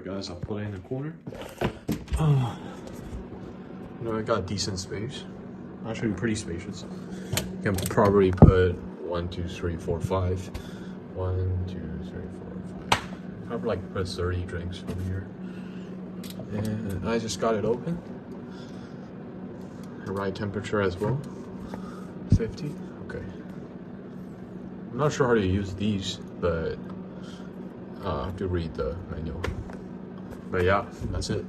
guys, I'll put it in the corner. You know, I got decent space. Actually, pretty spacious. You can probably put 1, 2, 3, 4, 5. 1, 2, 3, 4, 5. Probably like put 30 drinks over here. And I just got it open. The right temperature as well. 50. Okay. I'm not sure how to use these, but I have to read the manual. But yeah, that's it.